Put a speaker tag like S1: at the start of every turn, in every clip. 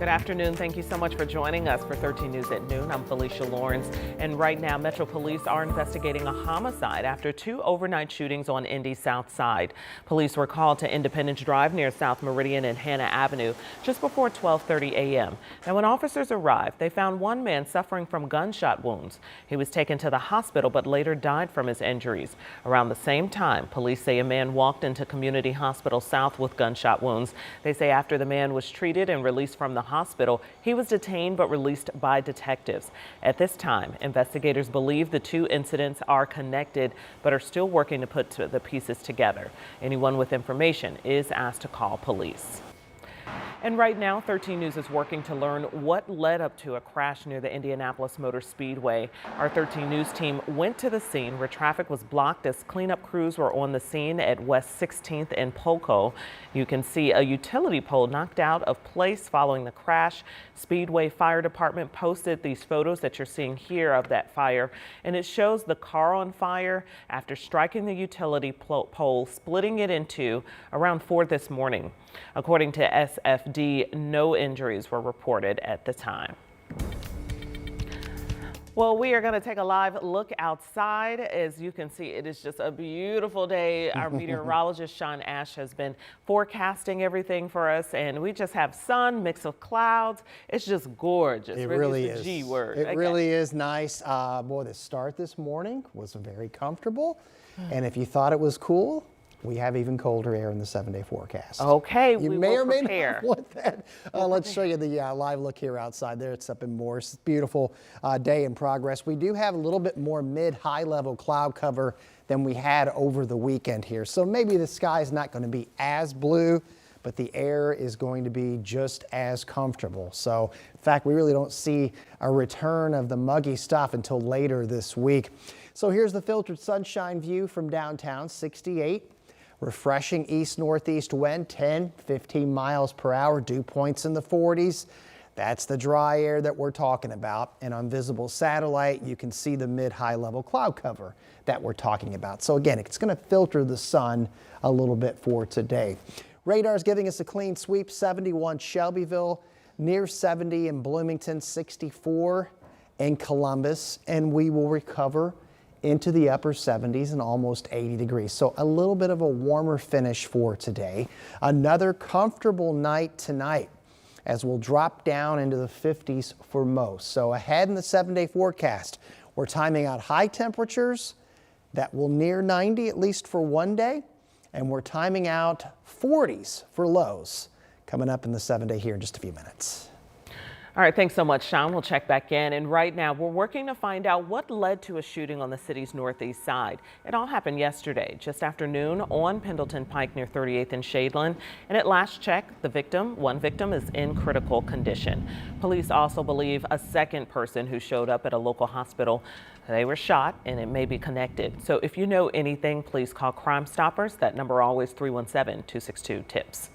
S1: Good afternoon. Thank you so much for joining us for 13 News at Noon. I'm Felicia Lawrence, and right now Metro Police are investigating a homicide after two overnight shootings on Indy's South Side. Police were called to Independence Drive near South Meridian and Hannah Avenue just before 12:30 a.m. Now, when officers arrived, they found one man suffering from gunshot wounds. He was taken to the hospital but later died from his injuries. Around the same time, police say a man walked into Community Hospital South with gunshot wounds. They say after the man was treated and released from the hospital, he was detained but released by detectives. At this time, investigators believe the two incidents are connected but are still working to put the pieces together. Anyone with information is asked to call police. And right now, 13 News is working to learn what led up to a crash near the Indianapolis Motor Speedway. Our 13 News team went to the scene where traffic was blocked as cleanup crews were on the scene at West 16th and Polko. You can see a utility pole knocked out of place following the crash. Speedway Fire Department posted these photos that you're seeing here of that fire, and it shows the car on fire after striking the utility pole, splitting it in two around 4 this morning. According to SFD, no injuries were reported at the time. Well, we are going to take a live look outside. As you can see, it is just a beautiful day. Our meteorologist, Sean Ash, has been forecasting everything for us, and we just have sun, mix of clouds. It's just gorgeous.
S2: It really is.
S1: G word.
S2: It really is nice. Boy, the start this morning was very comfortable, and if you thought it was cool, we have even colder air in the 7-day forecast.
S1: Okay,
S2: you may or may not want that. Let's show you the live look here outside there. It's up in Morris. Beautiful day in progress. We do have a little bit more mid-high level cloud cover than we had over the weekend here. So maybe the sky is not going to be as blue, but the air is going to be just as comfortable. So in fact, we really don't see a return of the muggy stuff until later this week. So here's the filtered sunshine view from downtown, 68. Refreshing east-northeast wind, 10-15 miles per hour, dew points in the 40s. That's the dry air that we're talking about. And on visible satellite, you can see the mid-high level cloud cover that we're talking about. So again, it's going to filter the sun a little bit for today. Radar is giving us a clean sweep, 71 Shelbyville, near 70 in Bloomington, 64 in Columbus, and we will recover into the upper 70s and almost 80 degrees. So a little bit of a warmer finish for today. Another comfortable night tonight as we'll drop down into the 50s for most. So ahead in the 7-day forecast, we're timing out high temperatures that will near 90 at least for one day, and we're timing out 40s for lows coming up in the 7-day here in just a few minutes.
S1: All right, thanks so much, Sean. We'll check back in. And right now, we're working to find out what led to a shooting on the city's northeast side. It all happened yesterday, just after noon on Pendleton Pike near 38th and Shadeland. And at last check, one victim is in critical condition. Police also believe a second person who showed up at a local hospital, they were shot and it may be connected. So if you know anything, please call Crime Stoppers. That number always 317-262-TIPS.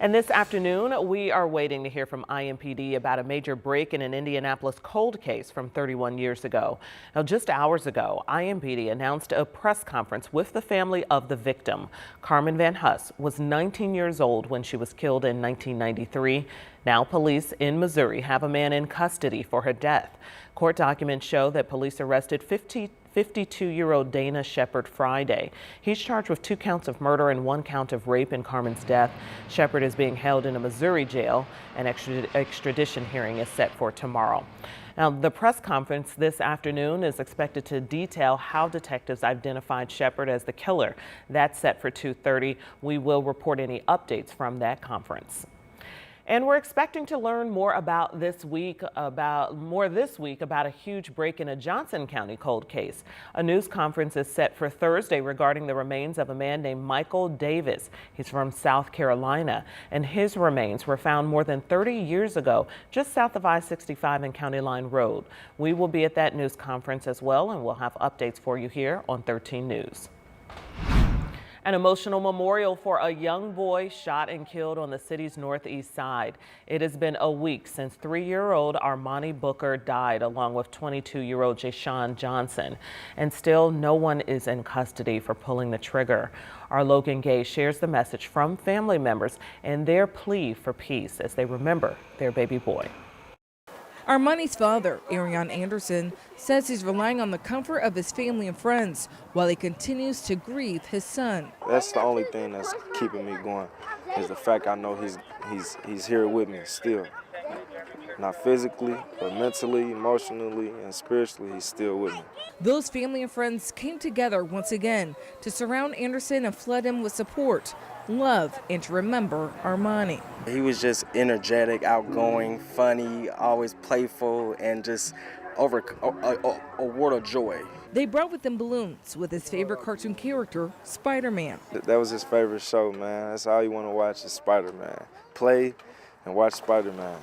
S1: And this afternoon, we are waiting to hear from IMPD about a major break in an Indianapolis cold case from 31 years ago. Now, just hours ago, IMPD announced a press conference with the family of the victim. Carmen Van Huss was 19 years old when she was killed in 1993. Now, police in Missouri have a man in custody for her death. Court documents show that police arrested 52-year-old Dana Shepard Friday. He's charged with 2 counts of murder and 1 count of rape in Carmen's death. Shepard is being held in a Missouri jail. An extradition hearing is set for tomorrow. Now, the press conference this afternoon is expected to detail how detectives identified Shepard as the killer. That's set for 2:30. We will report any updates from that conference. And we're expecting to learn more this week about a huge break in a Johnson County cold case. A news conference is set for Thursday regarding the remains of a man named Michael Davis. He's from South Carolina, and his remains were found more than 30 years ago, just south of I-65 and County Line Road. We will be at that news conference as well, and we'll have updates for you here on 13 News. An emotional memorial for a young boy shot and killed on the city's northeast side. It has been a week since 3-year-old Armani Booker died, along with 22-year-old Jashawn Johnson. And still, no one is in custody for pulling the trigger. Our Logan Gay shares the message from family members and their plea for peace as they remember their baby boy.
S3: Armani's father, Arion Anderson, says he's relying on the comfort of his family and friends while he continues to grieve his son.
S4: That's the only thing that's keeping me going, is the fact I know he's here with me still. Not physically, but mentally, emotionally, and spiritually, he's still with me.
S3: Those family and friends came together once again to surround Anderson and flood him with support, love, and to remember Armani.
S5: He was just energetic, outgoing, funny, always playful, and just a world of joy.
S3: They brought with them balloons with his favorite cartoon character, Spider-Man.
S4: That was his favorite show, man. That's all you want to watch is Spider-Man. Play and watch Spider-Man.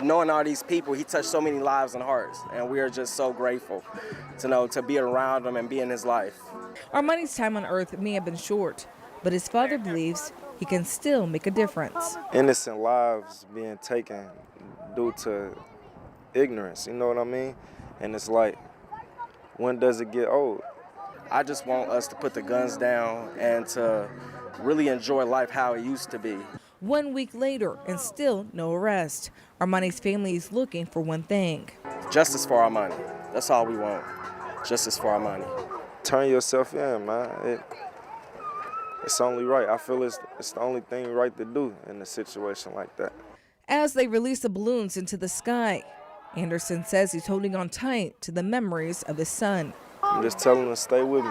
S5: Knowing all these people, he touched so many lives and hearts, and we are just so grateful to be around him and be in his life.
S3: Armani's time on Earth may have been short, but his father believes he can still make a difference.
S4: Innocent lives being taken due to ignorance, you know what I mean? And it's like, when does it get old?
S5: I just want us to put the guns down and to really enjoy life how it used to be.
S3: 1 week later, and still no arrest. Armani's family is looking for one thing.
S5: Justice for Armani. That's all we want. Justice for Armani.
S4: Turn yourself in, man. It's only right. I feel it's the only thing right to do in a situation like that.
S3: As they release the balloons into the sky, Anderson says he's holding on tight to the memories of his son.
S4: I'm just telling him to stay with me.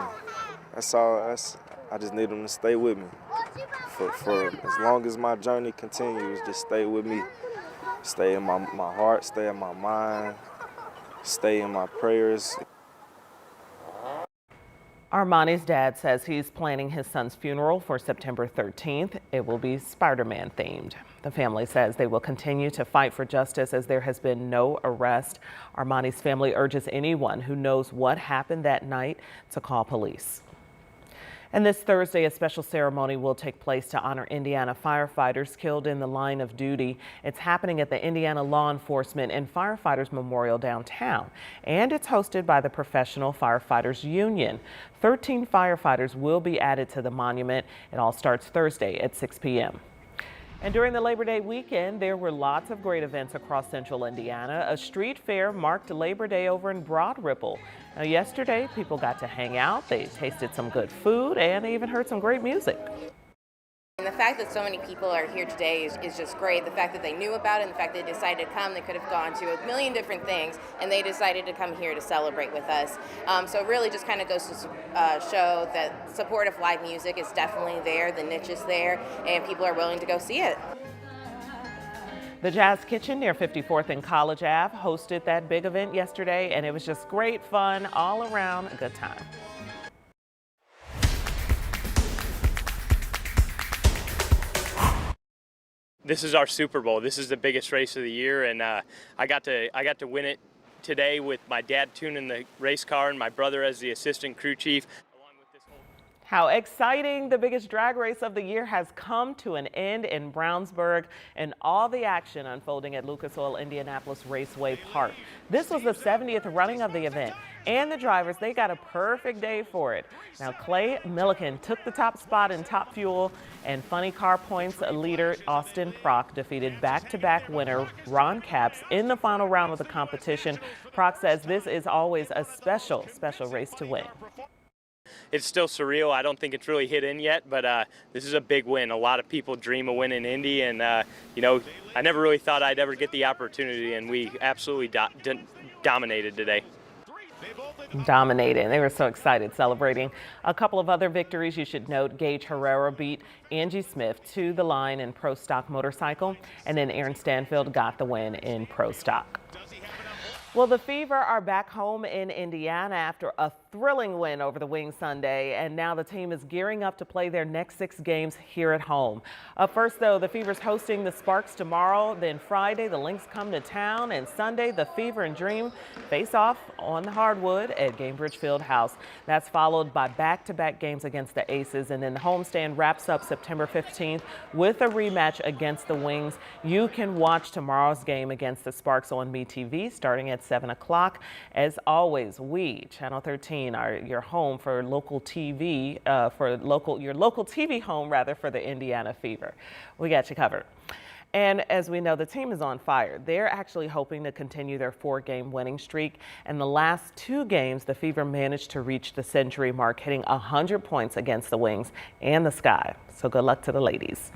S4: That's all. I just need him to stay with me. For as long as my journey continues, just stay with me. Stay in my heart, stay in my mind, stay in my prayers.
S1: Armani's dad says he's planning his son's funeral for September 13th. It will be Spider-Man themed. The family says they will continue to fight for justice as there has been no arrest. Armani's family urges anyone who knows what happened that night to call police. And this Thursday, a special ceremony will take place to honor Indiana firefighters killed in the line of duty. It's happening at the Indiana Law Enforcement and Firefighters Memorial downtown, and it's hosted by the Professional Firefighters Union. 13 firefighters will be added to the monument. It all starts Thursday at 6 p.m. And during the Labor Day weekend, there were lots of great events across central Indiana. A street fair marked Labor Day over in Broad Ripple. Now, yesterday, people got to hang out, they tasted some good food, and they even heard some great music.
S6: And the fact that so many people are here today is just great. The fact that they knew about it and the fact they decided to come, they could have gone to a million different things, and they decided to come here to celebrate with us. So it really just kind of goes to show that support of live music is definitely there, the niche is there, and people are willing to go see it.
S1: The Jazz Kitchen near 54th and College Ave hosted that big event yesterday, and it was just great fun all around, a good time.
S7: This is our Super Bowl. This is the biggest race of the year, and I got to win it today with my dad tuning the race car and my brother as the assistant crew chief.
S1: How exciting! The biggest drag race of the year has come to an end in Brownsburg, and all the action unfolding at Lucas Oil Indianapolis Raceway Park. This was the 70th running of the event, and the drivers, they got a perfect day for it. Now, Clay Milliken took the top spot in Top Fuel, and Funny Car Points leader Austin Prock defeated back-to-back winner Ron Capps in the final round of the competition. Prock says this is always a special race to win.
S7: It's still surreal. I don't think it's really hit in yet, but this is a big win. A lot of people dream of winning Indy, and you know, I never really thought I'd ever get the opportunity, and we absolutely dominated today.
S1: Dominated. They were so excited celebrating. A couple of other victories you should note. Gage Herrera beat Angie Smith to the line in Pro Stock Motorcycle, and then Aaron Stanfield got the win in Pro Stock. Well, the Fever are back home in Indiana after a thrilling win over the Wings Sunday, and now the team is gearing up to play their next 6 games here at home. Up first, though, the Fever's hosting the Sparks tomorrow. Then Friday, the Lynx come to town, and Sunday, the Fever and Dream face off on the hardwood at Gainbridge Fieldhouse. That's followed by back-to-back games against the Aces, and then the homestand wraps up September 15th with a rematch against the Wings. You can watch tomorrow's game against the Sparks on MeTV starting at 7 o'clock. As always, we, Channel 13, are your home for local TV, your local TV home, rather, for the Indiana Fever. We got you covered. And as we know, the team is on fire. They're actually hoping to continue their 4-game winning streak. In the last 2 games, the Fever managed to reach the century mark, hitting 100 points against the Wings and the Sky. So good luck to the ladies.